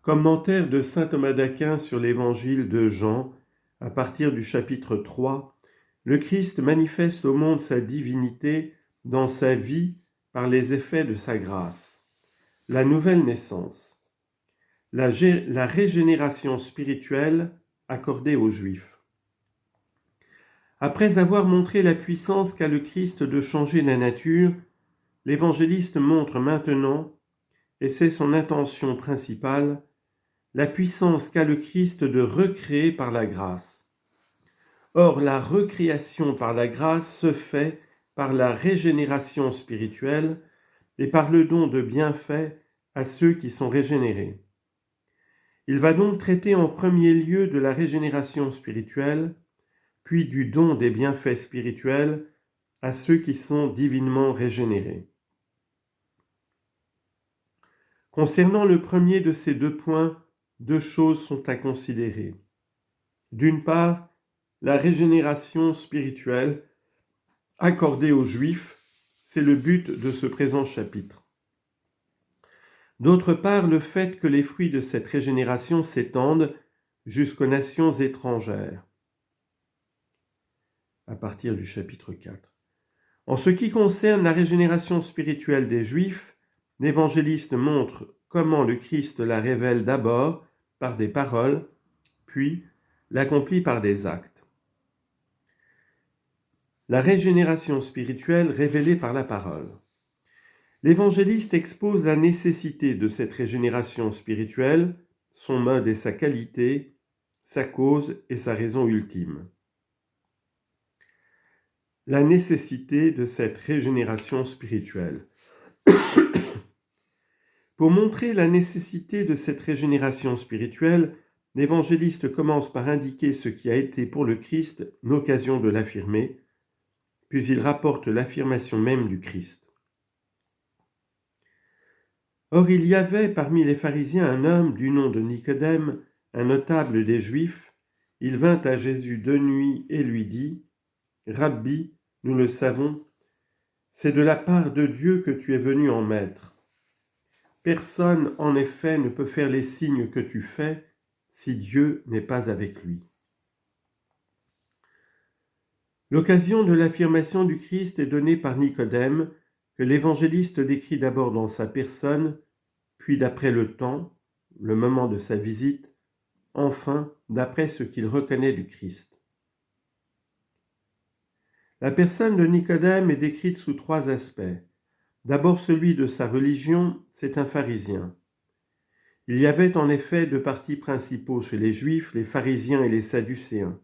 Commentaire de saint Thomas d'Aquin sur l'évangile de Jean, à partir du chapitre 3. Le Christ manifeste au monde sa divinité dans sa vie par les effets de sa grâce. La nouvelle naissance. La régénération spirituelle accordée aux Juifs. Après avoir montré la puissance qu'a le Christ de changer la nature, l'évangéliste montre maintenant, et c'est son intention principale, la puissance qu'a le Christ de recréer par la grâce. Or, la recréation par la grâce se fait par la régénération spirituelle et par le don de bienfaits à ceux qui sont régénérés. Il va donc traiter en premier lieu de la régénération spirituelle, puis du don des bienfaits spirituels à ceux qui sont divinement régénérés. Concernant le premier de ces deux points, deux choses sont à considérer. D'une part, la régénération spirituelle accordée aux Juifs, c'est le but de ce présent chapitre. D'autre part, le fait que les fruits de cette régénération s'étendent jusqu'aux nations étrangères, à partir du chapitre 4. En ce qui concerne la régénération spirituelle des Juifs, l'évangéliste montre comment le Christ la révèle d'abord par des paroles, puis l'accomplit par des actes. La régénération spirituelle révélée par la parole. L'évangéliste expose la nécessité de cette régénération spirituelle, son mode et sa qualité, sa cause et sa raison ultime. La nécessité de cette régénération spirituelle. Pour montrer la nécessité de cette régénération spirituelle, l'évangéliste commence par indiquer ce qui a été pour le Christ l'occasion de l'affirmer, puis il rapporte l'affirmation même du Christ. Or il y avait parmi les pharisiens un homme du nom de Nicodème, un notable des Juifs. Il vint à Jésus de nuit et lui dit : « Rabbi, nous le savons, c'est de la part de Dieu que tu es venu en maître. Personne, en effet, ne peut faire les signes que tu fais si Dieu n'est pas avec lui. » L'occasion de l'affirmation du Christ est donnée par Nicodème, que l'évangéliste décrit d'abord dans sa personne, puis d'après le temps, le moment de sa visite, enfin d'après ce qu'il reconnaît du Christ. La personne de Nicodème est décrite sous trois aspects. D'abord celui de sa religion, c'est un pharisien. Il y avait en effet deux partis principaux chez les Juifs, les pharisiens et les sadducéens.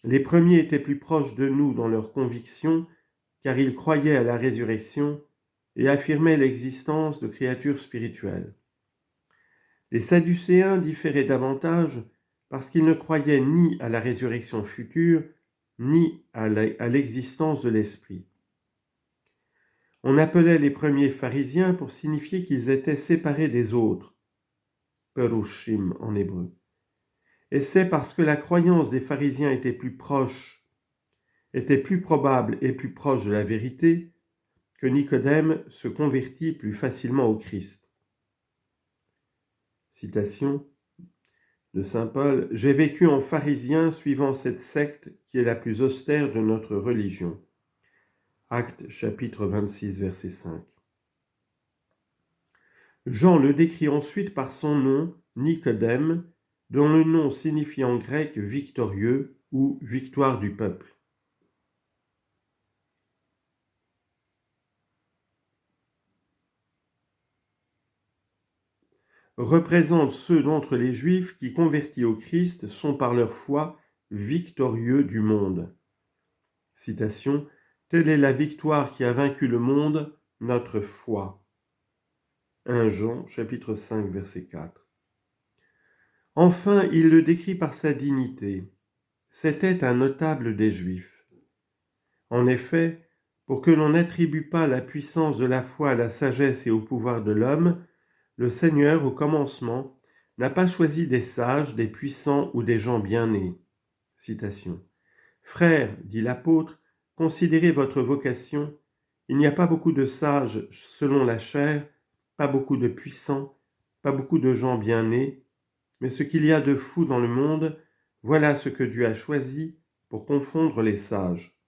Les premiers étaient plus proches de nous dans leurs convictions, car ils croyaient à la résurrection et affirmaient l'existence de créatures spirituelles. Les sadducéens différaient davantage parce qu'ils ne croyaient ni à la résurrection future, ni à l'existence de l'esprit. On appelait les premiers pharisiens pour signifier qu'ils étaient séparés des autres, perushim en hébreu. Et c'est parce que la croyance des pharisiens était plus probable et plus proche de la vérité, que Nicodème se convertit plus facilement au Christ. Citation de saint Paul : « J'ai vécu en pharisien suivant cette secte qui est la plus austère de notre religion. » Actes chapitre 26, verset 5. Jean le décrit ensuite par son nom, Nicodème, dont le nom signifie en grec victorieux ou victoire du peuple. Représente ceux d'entre les Juifs qui, convertis au Christ, sont par leur foi victorieux du monde. Citation : « Telle est la victoire qui a vaincu le monde, notre foi. » 1 Jean, chapitre 5, verset 4. Enfin, il le décrit par sa dignité. C'était un notable des Juifs. En effet, pour que l'on n'attribue pas la puissance de la foi à la sagesse et au pouvoir de l'homme, le Seigneur, au commencement, n'a pas choisi des sages, des puissants ou des gens bien nés. Citation. « Frères, dit l'apôtre, considérez votre vocation. Il n'y a pas beaucoup de sages selon la chair, pas beaucoup de puissants, pas beaucoup de gens bien nés, mais ce qu'il y a de fou dans le monde, voilà ce que Dieu a choisi pour confondre les sages.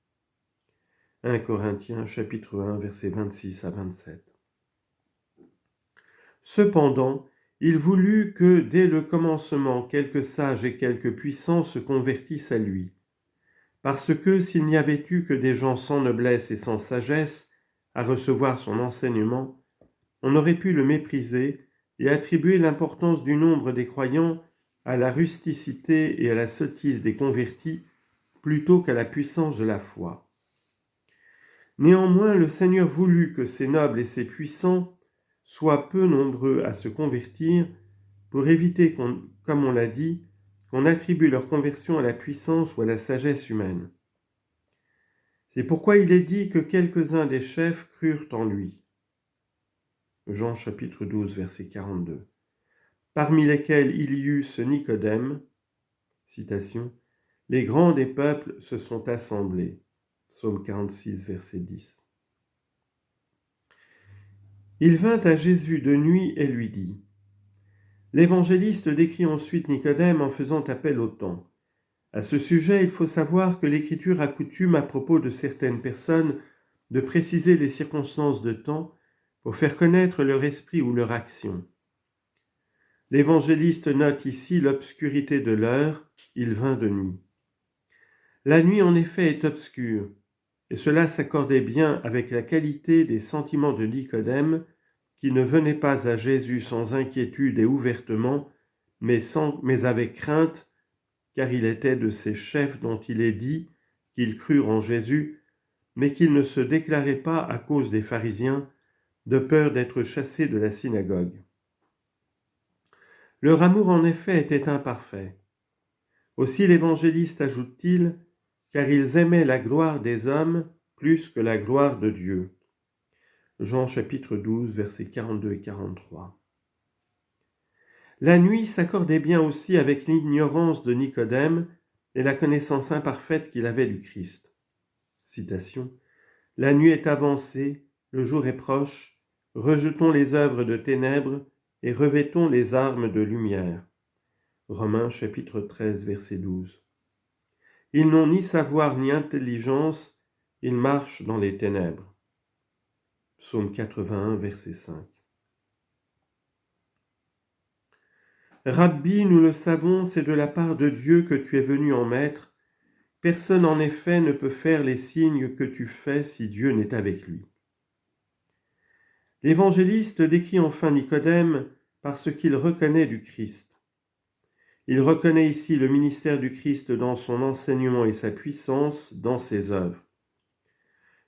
1 Corinthiens chapitre 1 versets 26 à 27. Cependant, il voulut que dès le commencement quelques sages et quelques puissants se convertissent à lui. Parce que s'il n'y avait eu que des gens sans noblesse et sans sagesse à recevoir son enseignement, on aurait pu le mépriser et attribuer l'importance du nombre des croyants à la rusticité et à la sottise des convertis plutôt qu'à la puissance de la foi. Néanmoins, le Seigneur voulut que ces nobles et ces puissants soient peu nombreux à se convertir pour éviter, comme on l'a dit, qu'on attribue leur conversion à la puissance ou à la sagesse humaine. C'est pourquoi il est dit que quelques-uns des chefs crurent en lui. Jean chapitre 12, verset 42. Parmi lesquels il y eut ce Nicodème, citation, « Les grands des peuples se sont assemblés » Psaume 46, verset 10. Il vint à Jésus de nuit et lui dit. L'évangéliste décrit ensuite Nicodème en faisant appel au temps. À ce sujet, il faut savoir que l'Écriture a coutume, à propos de certaines personnes, de préciser les circonstances de temps pour faire connaître leur esprit ou leur action. L'évangéliste note ici l'obscurité de l'heure, il vint de nuit. La nuit en effet est obscure, et cela s'accordait bien avec la qualité des sentiments de Nicodème, qui ne venait pas à Jésus sans inquiétude et ouvertement, mais avec crainte, car il était de ces chefs dont il est dit qu'ils crurent en Jésus, mais qu'ils ne se déclaraient pas à cause des pharisiens, de peur d'être chassés de la synagogue. Leur amour en effet était imparfait. Aussi l'évangéliste ajoute-t-il, car ils aimaient la gloire des hommes plus que la gloire de Dieu. Jean chapitre 12, versets 42 et 43. La nuit s'accordait bien aussi avec l'ignorance de Nicodème et la connaissance imparfaite qu'il avait du Christ. Citation. La nuit est avancée, le jour est proche, rejetons les œuvres de ténèbres et revêtons les armes de lumière. Romains chapitre 13, verset 12. Ils n'ont ni savoir ni intelligence, ils marchent dans les ténèbres. Psaume 81, verset 5. Rabbi, nous le savons, c'est de la part de Dieu que tu es venu en maître. Personne en effet ne peut faire les signes que tu fais si Dieu n'est avec lui. L'évangéliste décrit enfin Nicodème parce qu'il reconnaît du Christ. Il reconnaît ici le ministère du Christ dans son enseignement et sa puissance dans ses œuvres.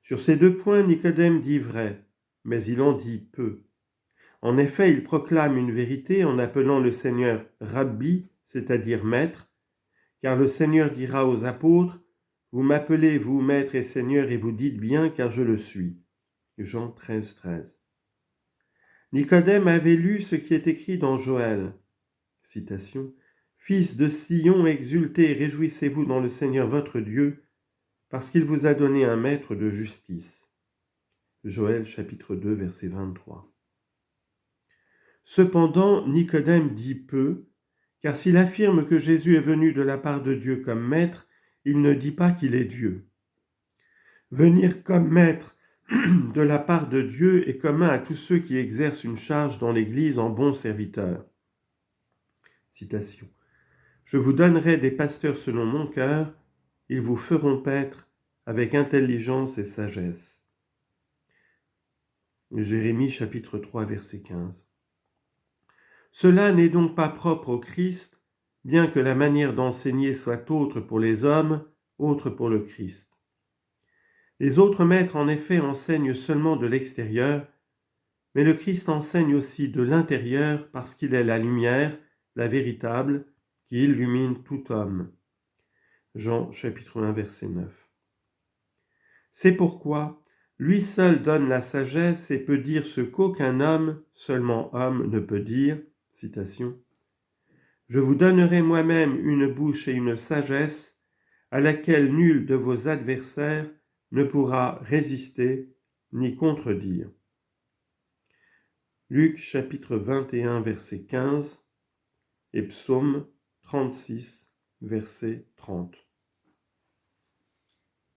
Sur ces deux points, Nicodème dit vrai, mais il en dit peu. En effet, il proclame une vérité en appelant le Seigneur Rabbi, c'est-à-dire maître, car le Seigneur dira aux apôtres, « Vous m'appelez, vous, maître et Seigneur, et vous dites bien, car je le suis. » Jean 13, 13. Nicodème avait lu ce qui est écrit dans Joël. Citation. « Fils de Sion, exultez et réjouissez-vous dans le Seigneur votre Dieu, parce qu'il vous a donné un maître de justice. » Joël chapitre 2, verset 23. Cependant, Nicodème dit peu, car s'il affirme que Jésus est venu de la part de Dieu comme maître, il ne dit pas qu'il est Dieu. Venir comme maître de la part de Dieu est commun à tous ceux qui exercent une charge dans l'Église en bons serviteurs. Citation. « Je vous donnerai des pasteurs selon mon cœur, ils vous feront paître avec intelligence et sagesse. » Jérémie chapitre 3, verset 15. Cela n'est donc pas propre au Christ, bien que la manière d'enseigner soit autre pour les hommes, autre pour le Christ. Les autres maîtres, en effet, enseignent seulement de l'extérieur, mais le Christ enseigne aussi de l'intérieur parce qu'il est la lumière, la véritable, qui illumine tout homme. Jean chapitre 1, verset 9. C'est pourquoi lui seul donne la sagesse et peut dire ce qu'aucun homme, seulement homme, ne peut dire. Citation. « Je vous donnerai moi-même une bouche et une sagesse à laquelle nul de vos adversaires ne pourra résister ni contredire. » Luc chapitre 21 verset 15 et Psaume 36 verset 30.